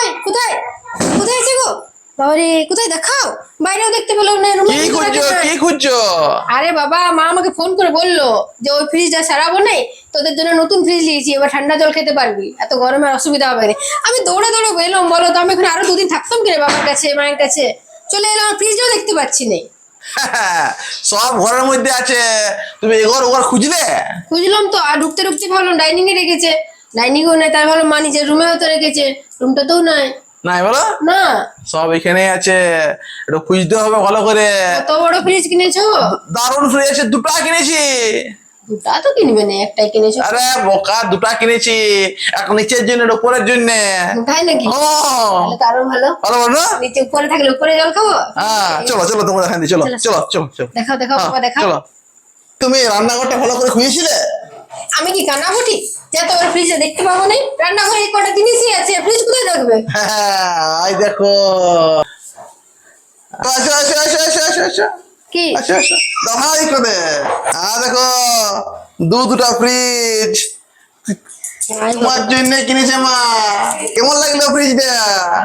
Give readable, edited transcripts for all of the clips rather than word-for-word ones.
কই কোথায় কোথায় আছে গো? বাবারে কোথায় দেখাও, বাইরেও দেখতে পেলো না, রুমে কি খুঁজছো কি খুঁজছো? আরে বাবা মা আমাকে ফোন করে বললো যে ওই ফ্রিজটা সারাবো না, তোদের জন্য নতুন ফ্রিজ নিয়েছি, এবার ঠান্ডা জল খেতে পারবি, এত গরমে অসুবিধা হবে না। আমি দৌড়ে দৌড়ে এলাম, বলো তো আমি এখানে আরো 2 দিন থাকতাম কিরে বাবার কাছে মায়ের কাছে, চলে এলাম, ফ্রিজটাও দেখতে পাচ্ছি না। সব ঘরের মধ্যে আছে, তুমি এগোর ওগর খুঁজলে? খুঁজলাম তো, আর ঢুকতে ঢুকতে ভাবলাম ডাইনিং এ রেখেছে, ডাইনিংও নাই, তার ভাবলাম মা নিজের রুমেও তো রেখেছে, রুমটাতেও নাই। নাই বলো না। সব এখানেই আছে, একটু খুঁজতে হবে ভালো করে। কত বড় ফ্রিজ কিনেছো? দারুণ ফ্রিজ আছে, দুটা কিনেছি। দুটা তো কিনবে না, একটাই কিনেছো। আরে বোকা, দুটা কিনেছি, এক নিচের জন্য আর উপরের জন্য। তাই নাকি? ও তাহলে তো আরো ভালো। ভালো বলো। নিচে উপরে থাকলে উপরে জল খাবো। হ্যাঁ চলো চলো, তোমরা এখান দিয়ে চলো চলো, চলো চলো চলো। দেখাও দেখাও হ্যাঁ, বাবা দেখাও। চলো। তুমি রান্নাঘরটা ভালো করে খুঁজেছিলে? আমি কি কানাকুটি যে তোমার ফ্রিজে দেখতে পাবো না? রান্নাঘরে এই কটা জিনিসই আছে, ফ্রিজ কোথায় থাকবে? হ্যাঁ এই দেখো, আসো আসো আসো আসো আসো আসো কি? আসো আসো, দাঁড়াই করে। দেখো দুটা ফ্রিজ হায় তোমার জন্য কিনেছে মা। কেমন লাগলো ফ্রিজটা?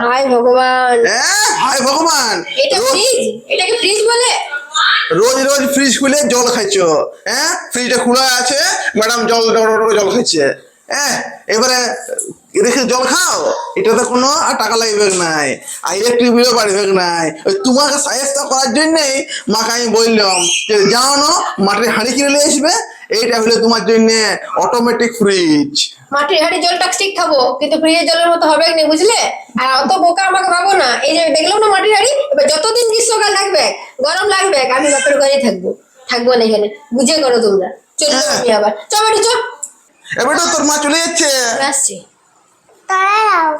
হায় ভগবান, হ্যাঁ হায় ভগবান। এটা রোজ ফ্রিজ? এটাকে ফ্রিজ বলে? রোজ রোজ ফ্রিজ খুলে জল খাইছো? হ্যাঁ ফ্রিজটা খোলা আছে, ম্যাডাম জল জল খাইছে। হ্যাঁ এবারে রেখে জল খাও, এটাতে কোনো আর টাকা লাগবে নাই, আর ইলেকট্রিক বিলও বাড়বে নাই। ওই তোমাকে সাহায্য করার জন্যই মাকে আমি বললাম যে যাও না মাটির হাঁড়ি কিনে নিয়ে আসবে, এইটা হলো তোমার জন্য অটোমেটিক ফ্রিজ। মাটির হাঁড়ি জলটা ঠিক খাবো, কিন্তু ফ্রিজের জলের মতো হবে না, বুঝলে? আর অত বোকা আমাকে ভাবো না। এই যে দেখলাম না মাটির হাঁড়ি, এবার যতদিন গ্রীষ্মকাল লাগবে, গরম লাগবে, আমি বাপের ঘরেই থাকবো, থাকবো না এখানে, বুঝে করো তোমরা। চলো আমি আবার চল বাড়ি চল। এবার তোর মা চলে যাচ্ছে। আসছি। দাঁড়াও।